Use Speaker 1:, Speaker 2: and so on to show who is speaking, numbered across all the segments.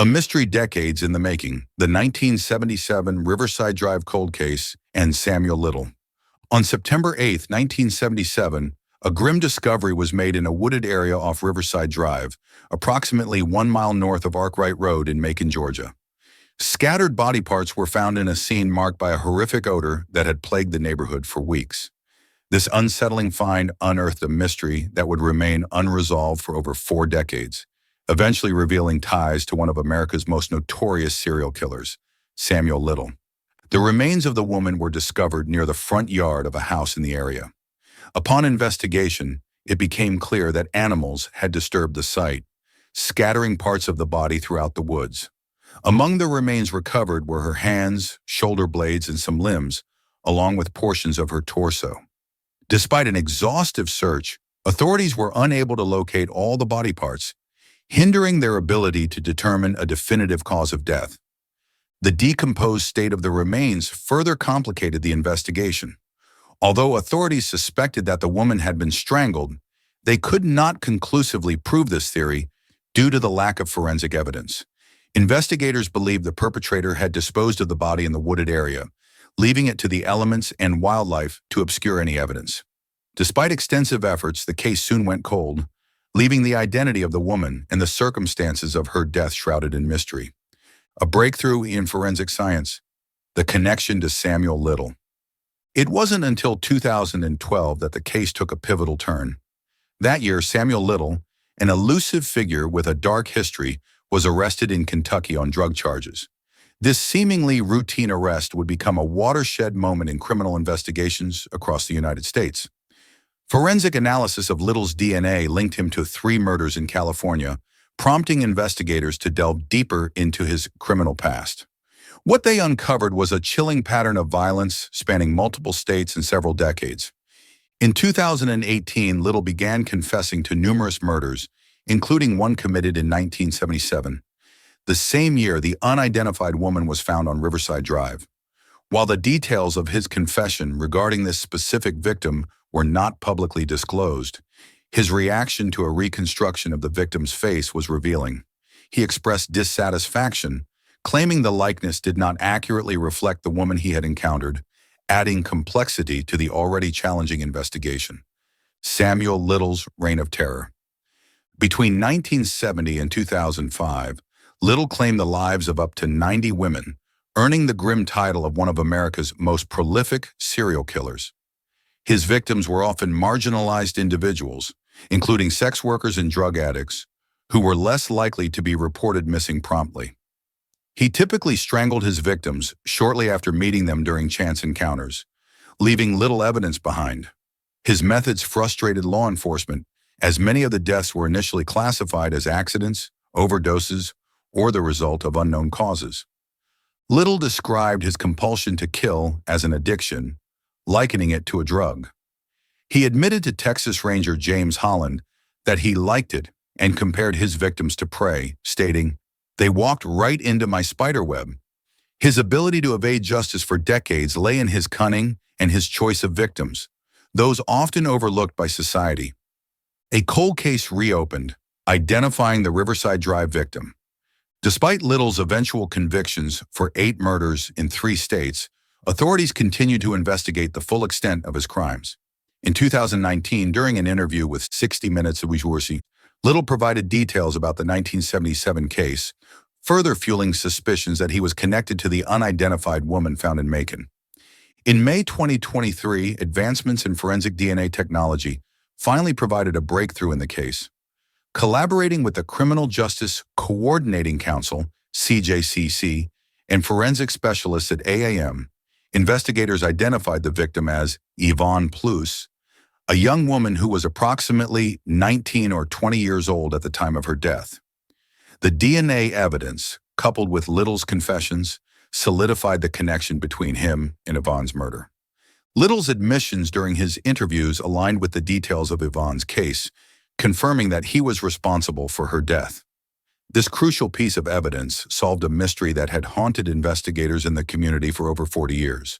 Speaker 1: A mystery decades in the making, the 1977 Riverside Drive cold case and Samuel Little. On September 8, 1977, a grim discovery was made in a wooded area off Riverside Drive, approximately 1 mile north of Arkwright Road in Macon, Georgia. Scattered body parts were found in a scene marked by a horrific odor that had plagued the neighborhood for weeks. This unsettling find unearthed a mystery that would remain unresolved for over 4 decades, eventually revealing ties to one of America's most notorious serial killers, Samuel Little. The remains of the woman were discovered near the front yard of a house in the area. Upon investigation, it became clear that animals had disturbed the site, scattering parts of the body throughout the woods. Among the remains recovered were her hands, shoulder blades, and some limbs, along with portions of her torso. Despite an exhaustive search, authorities were unable to locate all the body parts, hindering their ability to determine a definitive cause of death. The decomposed state of the remains further complicated the investigation. Although authorities suspected that the woman had been strangled, they could not conclusively prove this theory due to the lack of forensic evidence. Investigators believed the perpetrator had disposed of the body in the wooded area, leaving it to the elements and wildlife to obscure any evidence. Despite extensive efforts, the case soon went cold, leaving the identity of the woman and the circumstances of her death shrouded in mystery. A breakthrough in forensic science, the connection to Samuel Little. It wasn't until 2012 that the case took a pivotal turn. That year, Samuel Little, an elusive figure with a dark history, was arrested in Kentucky on drug charges. This seemingly routine arrest would become a watershed moment in criminal investigations across the United States. Forensic analysis of Little's DNA linked him to 3 murders in California, prompting investigators to delve deeper into his criminal past. What they uncovered was a chilling pattern of violence spanning multiple states and several decades. In 2018, Little began confessing to numerous murders, including one committed in 1977. The same year, the unidentified woman was found on Riverside Drive. While the details of his confession regarding this specific victim were not publicly disclosed, his reaction to a reconstruction of the victim's face was revealing. He expressed dissatisfaction, claiming the likeness did not accurately reflect the woman he had encountered, adding complexity to the already challenging investigation. Samuel Little's reign of terror. Between 1970 and 2005, Little claimed the lives of up to 90 women, earning the grim title of one of America's most prolific serial killers. His victims were often marginalized individuals, including sex workers and drug addicts, who were less likely to be reported missing promptly. He typically strangled his victims shortly after meeting them during chance encounters, leaving little evidence behind. His methods frustrated law enforcement, as many of the deaths were initially classified as accidents, overdoses, or the result of unknown causes. Little described his compulsion to kill as an addiction, likening it to a drug. He admitted to Texas Ranger James Holland that he liked it and compared his victims to prey, stating, "They walked right into my spider web." His ability to evade justice for decades lay in his cunning and his choice of victims, those often overlooked by society. A cold case reopened, identifying the Riverside Drive victim. Despite Little's eventual convictions for 8 murders in 3 states, authorities continued to investigate the full extent of his crimes. In 2019, during an interview with 60 Minutes with Horry, Little provided details about the 1977 case, further fueling suspicions that he was connected to the unidentified woman found in Macon. In May 2023, advancements in forensic DNA technology finally provided a breakthrough in the case. Collaborating with the Criminal Justice Coordinating Council, CJCC, and forensic specialists at AAM, investigators identified the victim as Yvonne Plus, a young woman who was approximately 19 or 20 years old at the time of her death. The DNA evidence, coupled with Little's confessions, solidified the connection between him and Yvonne's murder. Little's admissions during his interviews aligned with the details of Yvonne's case, confirming that he was responsible for her death. This crucial piece of evidence solved a mystery that had haunted investigators in the community for over 40 years.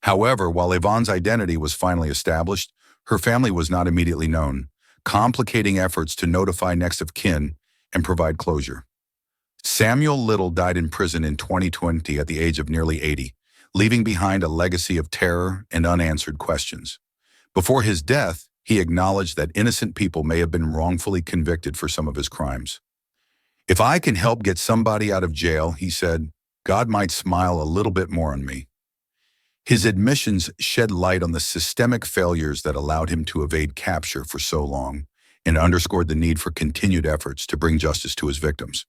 Speaker 1: However, while Yvonne's identity was finally established, her family was not immediately known, complicating efforts to notify next of kin and provide closure. Samuel Little died in prison in 2020 at the age of nearly 80, leaving behind a legacy of terror and unanswered questions. Before his death, he acknowledged that innocent people may have been wrongfully convicted for some of his crimes. "If I can help get somebody out of jail," he said, "God might smile a little bit more on me." His admissions shed light on the systemic failures that allowed him to evade capture for so long and underscored the need for continued efforts to bring justice to his victims.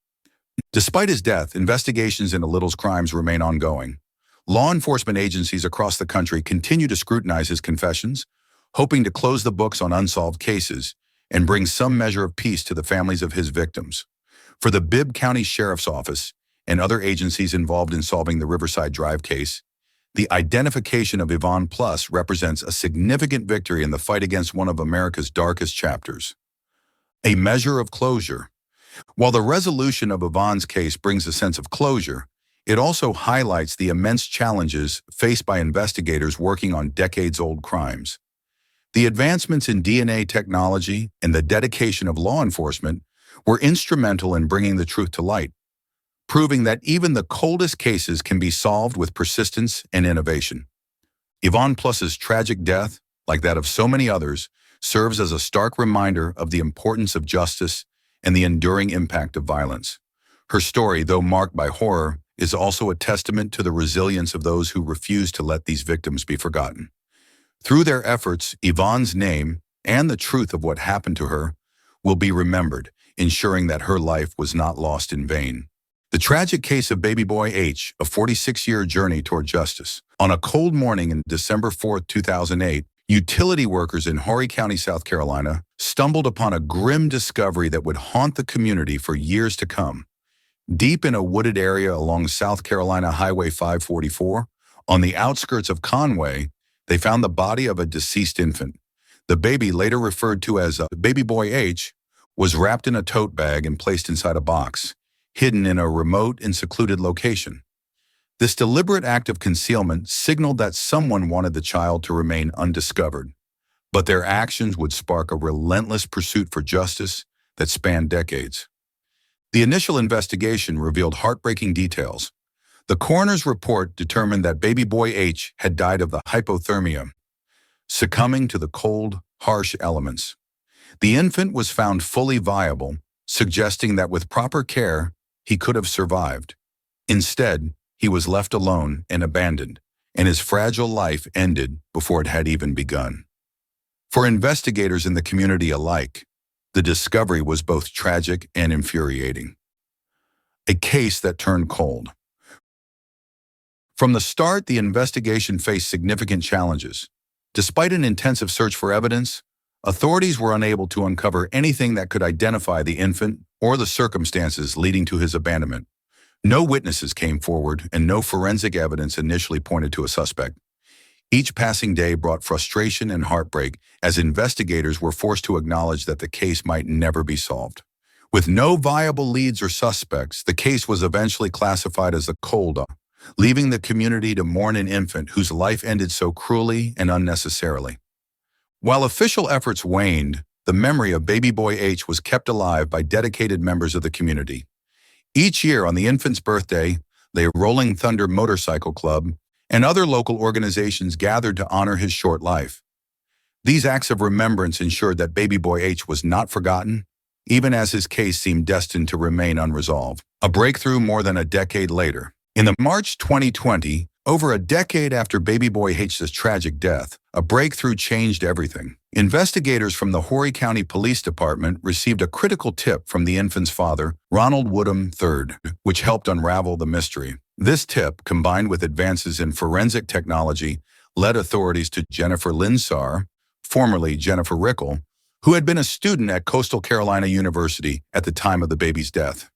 Speaker 1: Despite his death, investigations into Little's crimes remain ongoing. Law enforcement agencies across the country continue to scrutinize his confessions, hoping to close the books on unsolved cases and bring some measure of peace to the families of his victims. For the Bibb County Sheriff's Office and other agencies involved in solving the Riverside Drive case, the identification of Yvonne Plus represents a significant victory in the fight against one of America's darkest chapters. A measure of closure. While the resolution of Yvonne's case brings a sense of closure, it also highlights the immense challenges faced by investigators working on decades-old crimes. The advancements in DNA technology and the dedication of law enforcement were instrumental in bringing the truth to light, proving that even the coldest cases can be solved with persistence and innovation. Yvonne Plus's tragic death, like that of so many others, serves as a stark reminder of the importance of justice and the enduring impact of violence. Her story, though marked by horror, is also a testament to the resilience of those who refuse to let these victims be forgotten. Through their efforts, Yvonne's name and the truth of what happened to her will be remembered, ensuring that her life was not lost in vain. The tragic case of baby boy H, a 46-year journey toward justice. On a cold morning in December 4, 2008, utility workers in Horry County, South Carolina, stumbled upon a grim discovery that would haunt the community for years to come. Deep in a wooded area along South Carolina Highway 544, on the outskirts of Conway, they found the body of a deceased infant. The baby, later referred to as baby boy H, was wrapped in a tote bag and placed inside a box, hidden in a remote and secluded location. This deliberate act of concealment signaled that someone wanted the child to remain undiscovered, but their actions would spark a relentless pursuit for justice that spanned decades. The initial investigation revealed heartbreaking details. The coroner's report determined that baby boy H had died of the hypothermia, succumbing to the cold, harsh elements. The infant was found fully viable, suggesting that with proper care, he could have survived. Instead, he was left alone and abandoned, and his fragile life ended before it had even begun. For investigators in the community alike, the discovery was both tragic and infuriating. A case that turned cold. From the start, the investigation faced significant challenges. Despite an intensive search for evidence, authorities were unable to uncover anything that could identify the infant or the circumstances leading to his abandonment. No witnesses came forward, and no forensic evidence initially pointed to a suspect. Each passing day brought frustration and heartbreak as investigators were forced to acknowledge that the case might never be solved. With no viable leads or suspects, the case was eventually classified as a cold, leaving the community to mourn an infant whose life ended so cruelly and unnecessarily. While official efforts waned, the memory of baby boy H was kept alive by dedicated members of the community. Each year on the infant's birthday, the Rolling Thunder Motorcycle Club and other local organizations gathered to honor his short life. These acts of remembrance ensured that baby boy H was not forgotten, even as his case seemed destined to remain unresolved. A breakthrough more than a decade later. In the March 2020, over a decade after baby boy H's tragic death, a breakthrough changed everything. Investigators from the Horry County Police Department received a critical tip from the infant's father, Ronald Woodham III, which helped unravel the mystery. This tip, combined with advances in forensic technology, led authorities to Jennifer Linsar, formerly Jennifer Rickle, who had been a student at Coastal Carolina University at the time of the baby's death.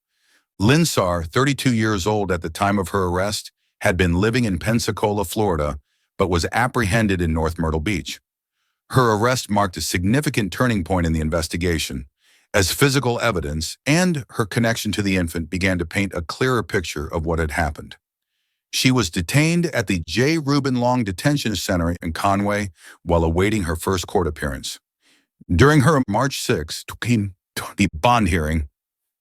Speaker 1: Linsar, 32 years old at the time of her arrest, had been living in Pensacola, Florida, but was apprehended in North Myrtle Beach. Her arrest marked a significant turning point in the investigation, as physical evidence and her connection to the infant began to paint a clearer picture of what had happened. She was detained at the J. Reuben Long Detention Center in Conway while awaiting her first court appearance. During her March 6, 2020 bond hearing,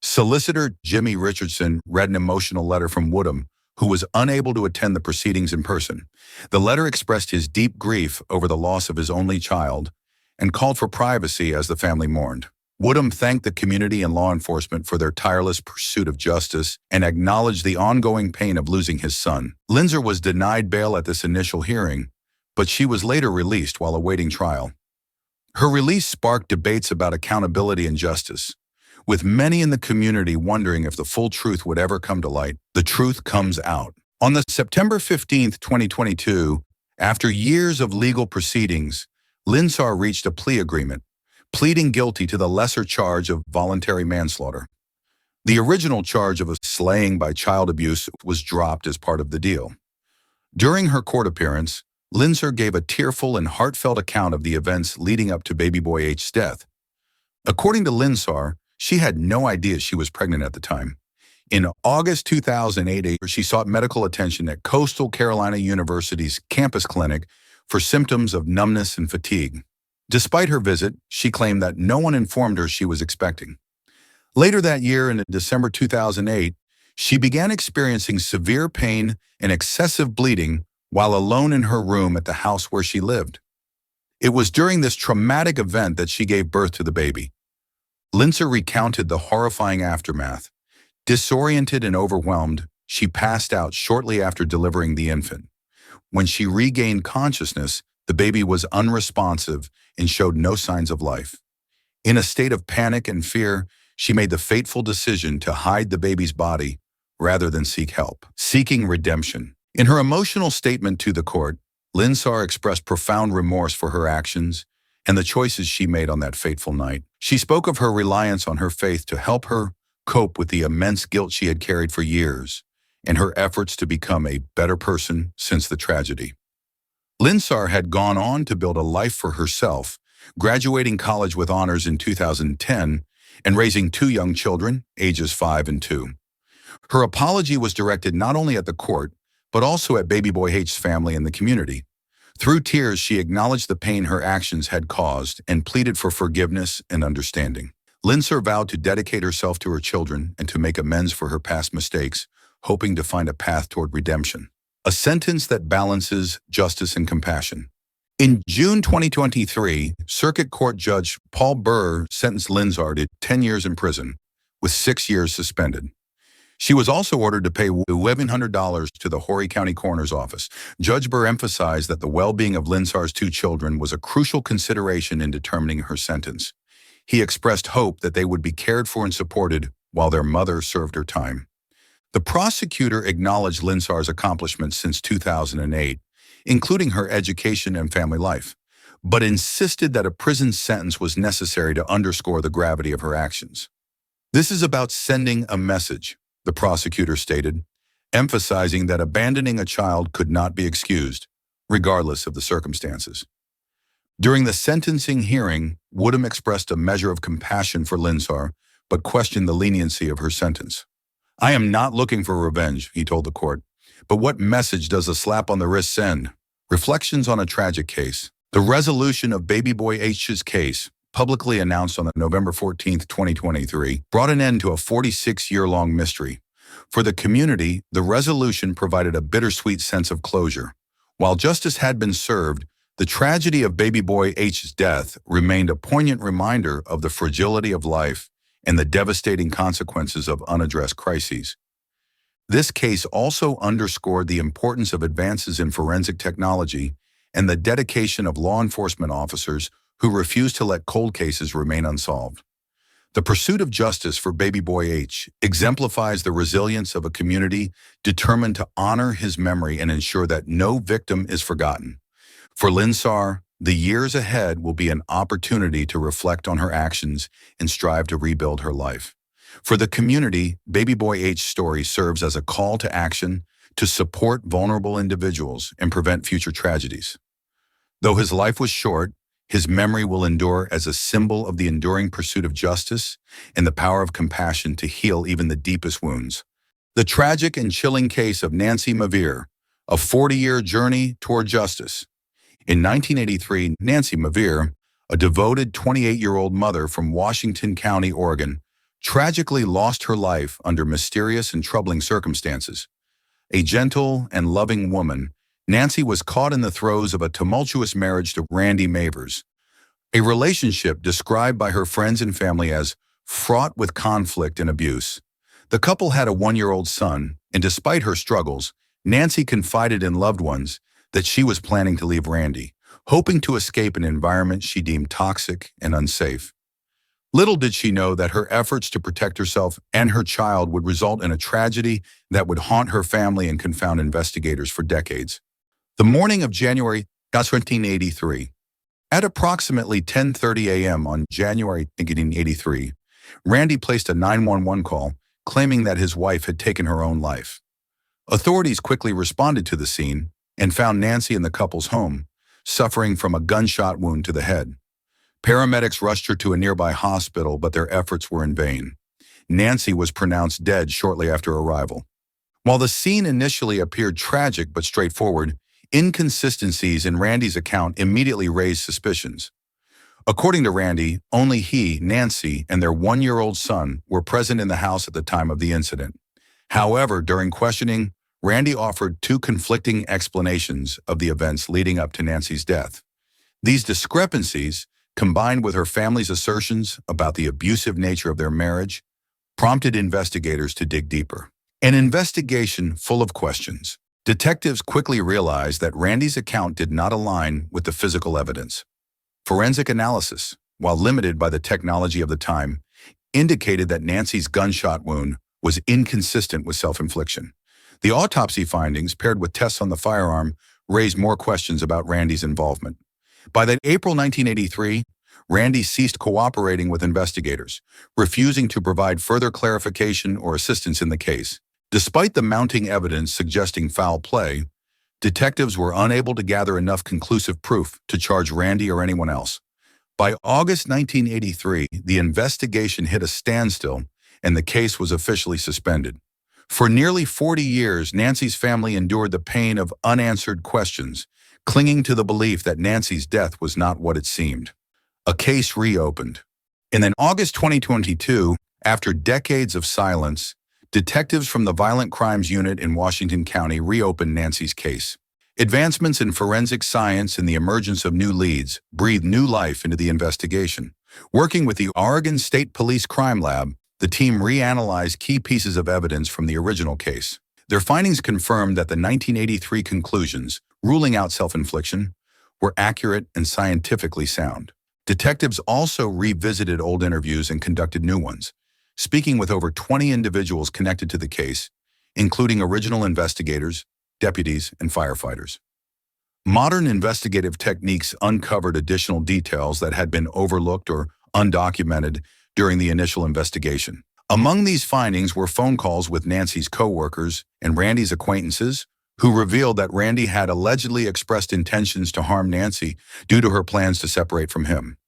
Speaker 1: Solicitor Jimmy Richardson read an emotional letter from Woodham, who was unable to attend the proceedings in person. The letter expressed his deep grief over the loss of his only child and called for privacy as the family mourned. Woodham thanked the community and law enforcement for their tireless pursuit of justice and acknowledged the ongoing pain of losing his son. Lindsay was denied bail at this initial hearing, but she was later released while awaiting trial. Her release sparked debates about accountability and justice, with many in the community wondering if the full truth would ever come to light. The truth comes out. On the September 15, 2022, after years of legal proceedings, Lindsay reached a plea agreement, pleading guilty to the lesser charge of voluntary manslaughter. The original charge of slaying by child abuse was dropped as part of the deal. During her court appearance, Lindsay gave a tearful and heartfelt account of the events leading up to baby boy H's death. According to Lindsay, she had no idea she was pregnant at the time. In August 2008, she sought medical attention at Coastal Carolina University's campus clinic for symptoms of numbness and fatigue. Despite her visit, she claimed that no one informed her she was expecting. Later that year, in December 2008, she began experiencing severe pain and excessive bleeding while alone in her room at the house where she lived. It was during this traumatic event that she gave birth to the baby. Lindsay recounted the horrifying aftermath. Disoriented and overwhelmed, she passed out shortly after delivering the infant. When she regained consciousness, the baby was unresponsive and showed no signs of life. In a state of panic and fear, she made the fateful decision to hide the baby's body rather than seek help. Seeking redemption. In her emotional statement to the court, Lindsay expressed profound remorse for her actions and the choices she made on that fateful night. She spoke of her reliance on her faith to help her cope with the immense guilt she had carried for years and her efforts to become a better person since the tragedy. Lindsay had gone on to build a life for herself, graduating college with honors in 2010 and raising two young children, ages 5 and 2. Her apology was directed not only at the court, but also at baby boy H's family and the community. Through tears, she acknowledged the pain her actions had caused and pleaded for forgiveness and understanding. Lindsay vowed to dedicate herself to her children and to make amends for her past mistakes, hoping to find a path toward redemption. A sentence that balances justice and compassion. In June 2023, Circuit Court Judge Paul Burr sentenced Lindsay to 10 years in prison, with 6 years suspended. She was also ordered to pay $1,100 to the Horry County Coroner's Office. Judge Burr emphasized that the well-being of Lindsay's 2 children was a crucial consideration in determining her sentence. He expressed hope that they would be cared for and supported while their mother served her time. The prosecutor acknowledged Lindsay's accomplishments since 2008, including her education and family life, but insisted that a prison sentence was necessary to underscore the gravity of her actions. "This is about sending a message," the prosecutor stated, emphasizing that abandoning a child could not be excused, regardless of the circumstances. During the sentencing hearing, Woodham expressed a measure of compassion for Lindsay, but questioned the leniency of her sentence. "I am not looking for revenge," he told the court, "but what message does a slap on the wrist send?" Reflections on a tragic case. The resolution of baby boy H's case, publicly announced on November 14, 2023, brought an end to a 46-year-long mystery. For the community, the resolution provided a bittersweet sense of closure. While justice had been served, the tragedy of baby boy H's death remained a poignant reminder of the fragility of life and the devastating consequences of unaddressed crises. This case also underscored the importance of advances in forensic technology and the dedication of law enforcement officers who refuse to let cold cases remain unsolved. The pursuit of justice for baby boy H exemplifies the resilience of a community determined to honor his memory and ensure that no victim is forgotten. For Lindsay, the years ahead will be an opportunity to reflect on her actions and strive to rebuild her life. For the community, baby boy H's story serves as a call to action to support vulnerable individuals and prevent future tragedies. Though his life was short, his memory will endure as a symbol of the enduring pursuit of justice and the power of compassion to heal even the deepest wounds. The tragic and chilling case of Nancy Mair, a 40-year journey toward justice. In 1983, Nancy Mair, a devoted 28-year-old mother from Washington County, Oregon, tragically lost her life under mysterious and troubling circumstances. A gentle and loving woman, Nancy was caught in the throes of a tumultuous marriage to Randy Mavers, a relationship described by her friends and family as fraught with conflict and abuse. The couple had a 1-year-old son, and despite her struggles, Nancy confided in loved ones that she was planning to leave Randy, hoping to escape an environment she deemed toxic and unsafe. Little did she know that her efforts to protect herself and her child would result in a tragedy that would haunt her family and confound investigators for decades. The morning of January 1983, at approximately 10:30 a.m. on January 1983, Randy placed a 911 call claiming that his wife had taken her own life. Authorities quickly responded to the scene and found Nancy in the couple's home, suffering from a gunshot wound to the head. Paramedics rushed her to a nearby hospital, but their efforts were in vain. Nancy was pronounced dead shortly after arrival. While the scene initially appeared tragic but straightforward, inconsistencies in Randy's account immediately raised suspicions. According to Randy, only he, Nancy, and their 1-year-old son were present in the house at the time of the incident. However, during questioning, Randy offered 2 conflicting explanations of the events leading up to Nancy's death. These discrepancies, combined with her family's assertions about the abusive nature of their marriage, prompted investigators to dig deeper. An investigation full of questions. Detectives quickly realized that Randy's account did not align with the physical evidence. Forensic analysis, while limited by the technology of the time, indicated that Nancy's gunshot wound was inconsistent with self-infliction. The autopsy findings, paired with tests on the firearm, raised more questions about Randy's involvement. By that April 1983, Randy ceased cooperating with investigators, refusing to provide further clarification or assistance in the case. Despite the mounting evidence suggesting foul play, detectives were unable to gather enough conclusive proof to charge Randy or anyone else. By August 1983, the investigation hit a standstill and the case was officially suspended. For nearly 40 years, Nancy's family endured the pain of unanswered questions, clinging to the belief that Nancy's death was not what it seemed. A case reopened. And in August 2022, after decades of silence, detectives from the Violent Crimes Unit in Washington County reopened Nancy's case. Advancements in forensic science and the emergence of new leads breathed new life into the investigation. Working with the Oregon State Police Crime Lab, the team reanalyzed key pieces of evidence from the original case. Their findings confirmed that the 1983 conclusions, ruling out self-infliction, were accurate and scientifically sound. Detectives also revisited old interviews and conducted new ones, speaking with over 20 individuals connected to the case, including original investigators, deputies, and firefighters. Modern investigative techniques uncovered additional details that had been overlooked or undocumented during the initial investigation. Among these findings were phone calls with Nancy's co-workers and Randy's acquaintances, who revealed that Randy had allegedly expressed intentions to harm Nancy due to her plans to separate from him.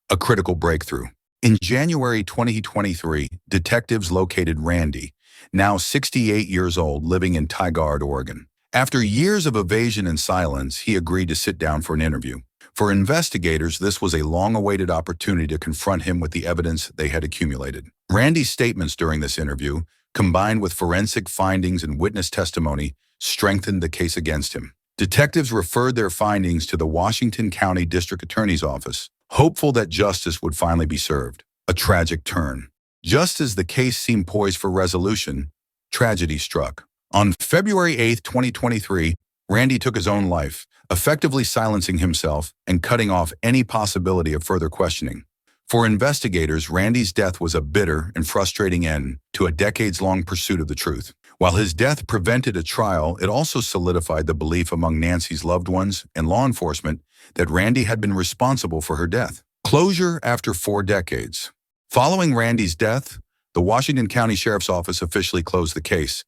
Speaker 1: A critical breakthrough. In January 2023, detectives located Randy, now 68 years old, living in Tigard, Oregon. After years of evasion and silence, he agreed to sit down for an interview. For investigators, this was a long-awaited opportunity to confront him with the evidence they had accumulated. Randy's statements during this interview, combined with forensic findings and witness testimony, strengthened the case against him. Detectives referred their findings to the Washington County District Attorney's Office, hopeful that justice would finally be served. A tragic turn. Just as the case seemed poised for resolution, tragedy struck. On February 8, 2023, Randy took his own life, effectively silencing himself and cutting off any possibility of further questioning. For investigators, Randy's death was a bitter and frustrating end to a decades-long pursuit of the truth. While his death prevented a trial, it also solidified the belief among Nancy's loved ones and law enforcement that Randy had been responsible for her death. Closure after 4 decades. Following Randy's death, the Washington County Sheriff's Office officially closed the case,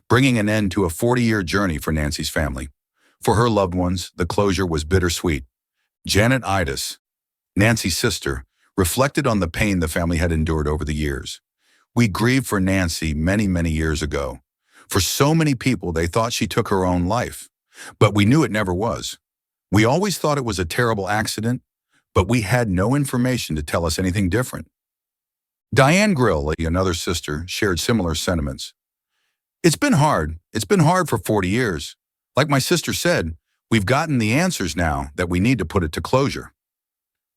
Speaker 1: bringing an end to a 40-year journey for Nancy's family. For her loved ones, the closure was bittersweet. Janet Idis, Nancy's sister, reflected on the pain the family had endured over the years. "We grieved for Nancy many years ago. For so many people, they thought she took her own life, but we knew it never was. We always thought it was a terrible accident, but we had no information to tell us anything different." Diane Grill, another sister, shared similar sentiments. It's been hard. It's been hard for 40 years. Like my sister said, we've gotten the answers now that we need to put it to closure.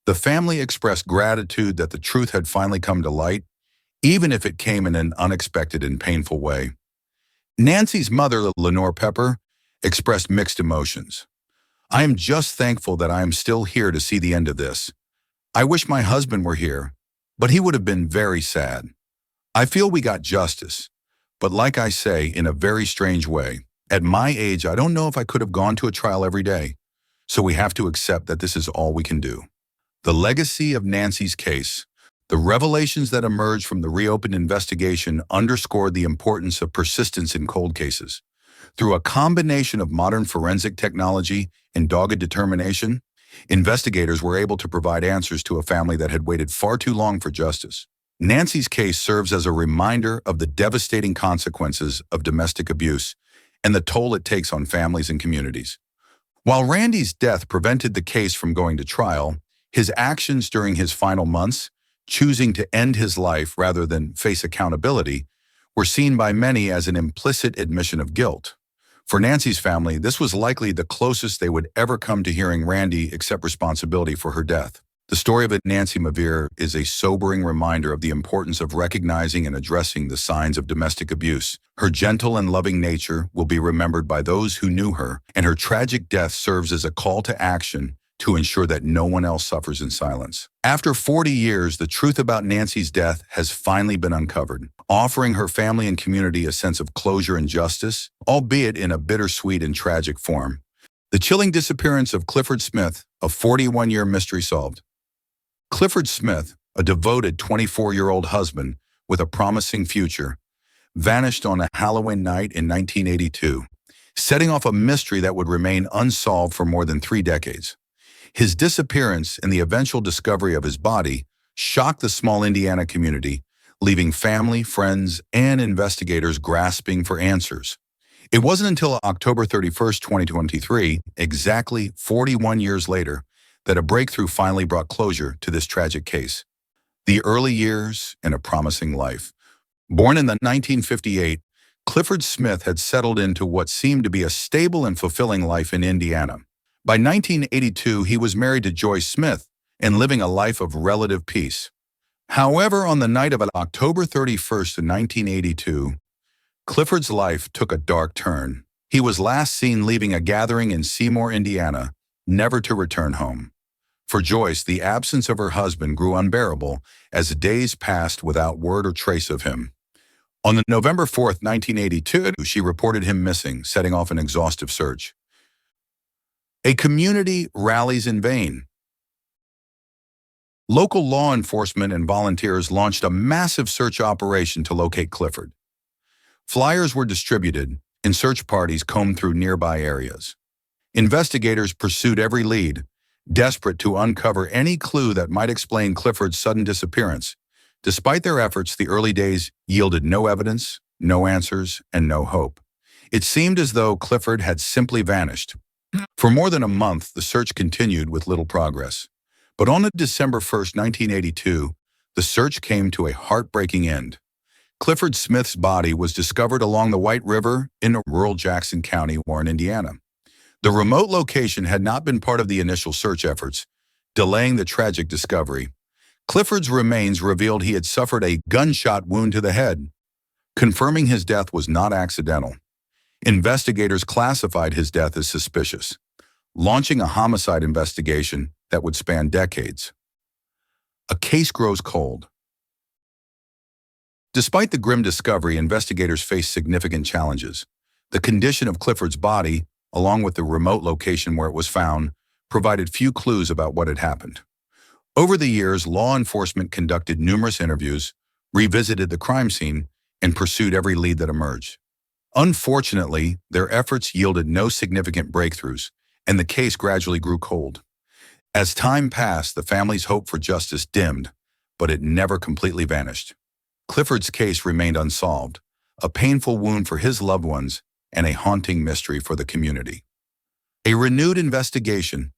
Speaker 1: The family expressed gratitude that the truth had finally come to light, even if it came in an unexpected and painful way. Nancy's mother, Lenore Pepper, expressed mixed emotions. I am just thankful that I am still here to see the end of this. I wish my husband were here, but he would have been very sad. I feel we got justice, but like I say, in a very strange way. At my age, I don't know if I could have gone to a trial every day, so we have to accept that this is all we can do. The legacy of Nancy's case, the revelations that emerged from the reopened investigation underscored the importance of persistence in cold cases. Through a combination of modern forensic technology and dogged determination, investigators were able to provide answers to a family that had waited far too long for justice. Nancy's case serves as a reminder of the devastating consequences of domestic abuse and the toll it takes on families and communities. While Randy's death prevented the case from going to trial, his actions during his final months, choosing to end his life rather than face accountability, were seen by many as an implicit admission of guilt. For Nancy's family, this was likely the closest they would ever come to hearing Randy accept responsibility for her death. The story of Nancy Mair is a sobering reminder of the importance of recognizing and addressing the signs of domestic abuse. Her gentle and loving nature will be remembered by those who knew her, and her tragic death serves as a call to action to ensure that no one else suffers in silence. After 40 years, the truth about Nancy's death has finally been uncovered, offering her family and community a sense of closure and justice, albeit in a bittersweet and tragic form. The chilling disappearance of Clifford Smith, a 41-year mystery solved. Clifford Smith, a devoted 24-year-old husband with a promising future, vanished on a Halloween night in 1982, setting off a mystery that would remain unsolved for more than 3 decades. His disappearance and the eventual discovery of his body shocked the small Indiana community, leaving family, friends, and investigators grasping for answers. It wasn't until October 31st, 2023, exactly 41 years later, that a breakthrough finally brought closure to this tragic case. The early years and a promising life. Born in 1958, Clifford Smith had settled into what seemed to be a stable and fulfilling life in Indiana. By 1982, he was married to Joyce Smith and living a life of relative peace. However, on the night of October 31st, 1982, Clifford's life took a dark turn. He was last seen leaving a gathering in Seymour, Indiana, never to return home. For Joyce, the absence of her husband grew unbearable as days passed without word or trace of him. On November 4th, 1982, she reported him missing, setting off an exhaustive search. A community rallies in vain. Local law enforcement and volunteers launched a massive search operation to locate Clifford. Flyers were distributed, and search parties combed through nearby areas. Investigators pursued every lead, desperate to uncover any clue that might explain Clifford's sudden disappearance. Despite their efforts, the early days yielded no evidence, no answers, and no hope. It seemed as though Clifford had simply vanished. For more than a month, the search continued with little progress. But on December 1st, 1982, the search came to a heartbreaking end. Clifford Smith's body was discovered along the White River in rural Jackson County, Warren, Indiana. The remote location had not been part of the initial search efforts, delaying the tragic discovery. Clifford's remains revealed he had suffered a gunshot wound to the head, confirming his death was not accidental. Investigators classified his death as suspicious, launching a homicide investigation that would span decades. A case grows cold. Despite the grim discovery, investigators faced significant challenges. The condition of Clifford's body, along with the remote location where it was found, provided few clues about what had happened. Over the years, law enforcement conducted numerous interviews, revisited the crime scene, and pursued every lead that emerged. Unfortunately, their efforts yielded no significant breakthroughs, and the case gradually grew cold. As time passed, the family's hope for justice dimmed, but it never completely vanished. Clifford's case remained unsolved, a painful wound for his loved ones and a haunting mystery for the community. A renewed investigation.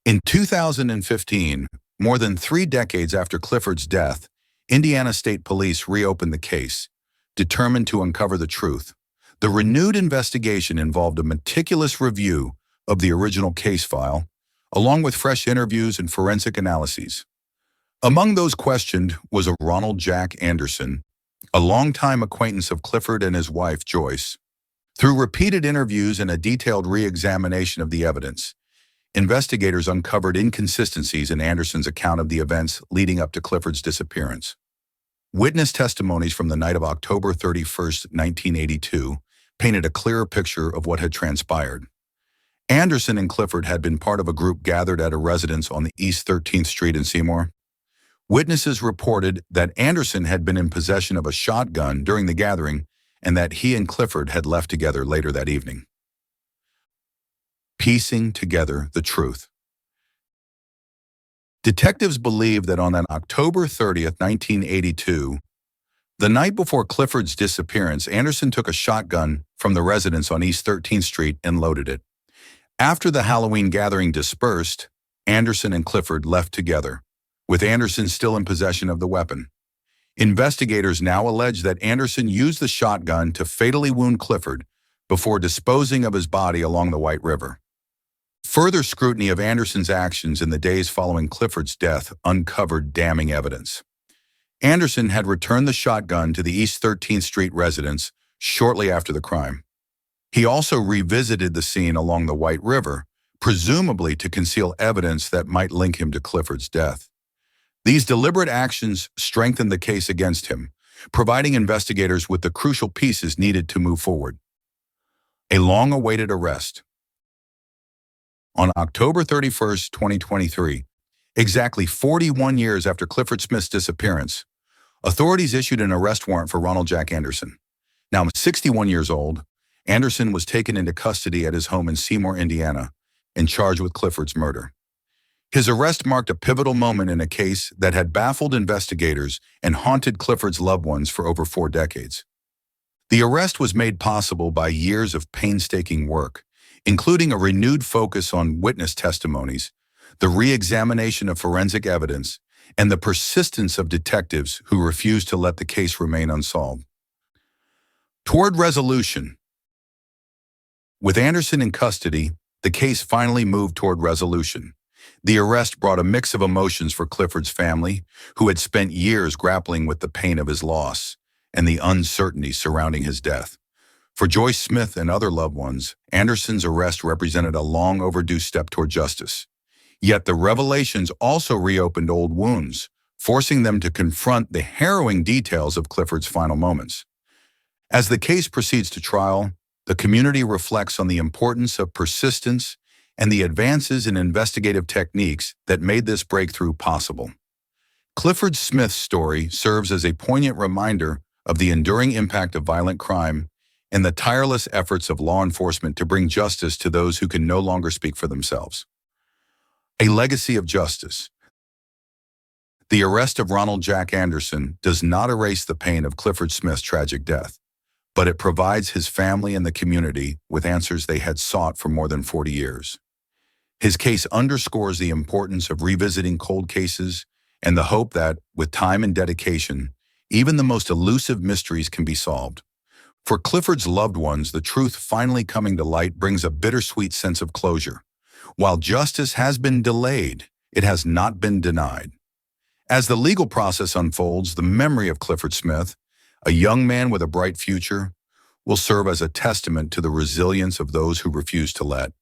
Speaker 1: In 2015, more than 3 decades after Clifford's death, Indiana State Police reopened the case, determined to uncover the truth. The renewed investigation involved a meticulous review of the original case file, along with fresh interviews and forensic analyses. Among those questioned was a Ronald Jack Anderson, a longtime acquaintance of Clifford and his wife, Joyce. Through repeated interviews and a detailed re-examination of the evidence, investigators uncovered inconsistencies in Anderson's account of the events leading up to Clifford's disappearance. Witness testimonies from the night of October 31st, 1982, painted a clearer picture of what had transpired. Anderson and Clifford had been part of a group gathered at a residence on the East 13th Street in Seymour. Witnesses reported that Anderson had been in possession of a shotgun during the gathering and that he and Clifford had left together later that evening. Piecing together the truth. Detectives believe that on that October 30th, 1982, the night before Clifford's disappearance, Anderson took a shotgun from the residence on East 13th Street and loaded it. After the Halloween gathering dispersed, Anderson and Clifford left together, with Anderson still in possession of the weapon. Investigators now allege that Anderson used the shotgun to fatally wound Clifford before disposing of his body along the White River. Further scrutiny of Anderson's actions in the days following Clifford's death uncovered damning evidence. Anderson had returned the shotgun to the East 13th Street residence shortly after the crime. He also revisited the scene along the White River, presumably to conceal evidence that might link him to Clifford's death. These deliberate actions strengthened the case against him, providing investigators with the crucial pieces needed to move forward. A long-awaited arrest. On October 31st, 2023, exactly 41 years after Clifford Smith's disappearance, authorities issued an arrest warrant for Ronald Jack Anderson. Now 61 years old, Anderson was taken into custody at his home in Seymour, Indiana, and charged with Clifford's murder. His arrest marked a pivotal moment in a case that had baffled investigators and haunted Clifford's loved ones for over 4 decades. The arrest was made possible by years of painstaking work, including a renewed focus on witness testimonies, the re-examination of forensic evidence, and the persistence of detectives who refused to let the case remain unsolved. Toward resolution. With Anderson in custody, the case finally moved toward resolution. The arrest brought a mix of emotions for Clifford's family, who had spent years grappling with the pain of his loss and the uncertainty surrounding his death. For Joyce Smith and other loved ones, Anderson's arrest represented a long overdue step toward justice. Yet the revelations also reopened old wounds, forcing them to confront the harrowing details of Clifford's final moments. As the case proceeds to trial, the community reflects on the importance of persistence and the advances in investigative techniques that made this breakthrough possible. Clifford Smith's story serves as a poignant reminder of the enduring impact of violent crime and the tireless efforts of law enforcement to bring justice to those who can no longer speak for themselves. A legacy of justice. The arrest of Ronald Jack Anderson does not erase the pain of Clifford Smith's tragic death, but it provides his family and the community with answers they had sought for more than 40 years. His case underscores the importance of revisiting cold cases and the hope that, with time and dedication, even the most elusive mysteries can be solved. For Clifford's loved ones, the truth finally coming to light brings a bittersweet sense of closure. While justice has been delayed, it has not been denied. As the legal process unfolds, the memory of Clifford Smith, a young man with a bright future, will serve as a testament to the resilience of those who refuse to let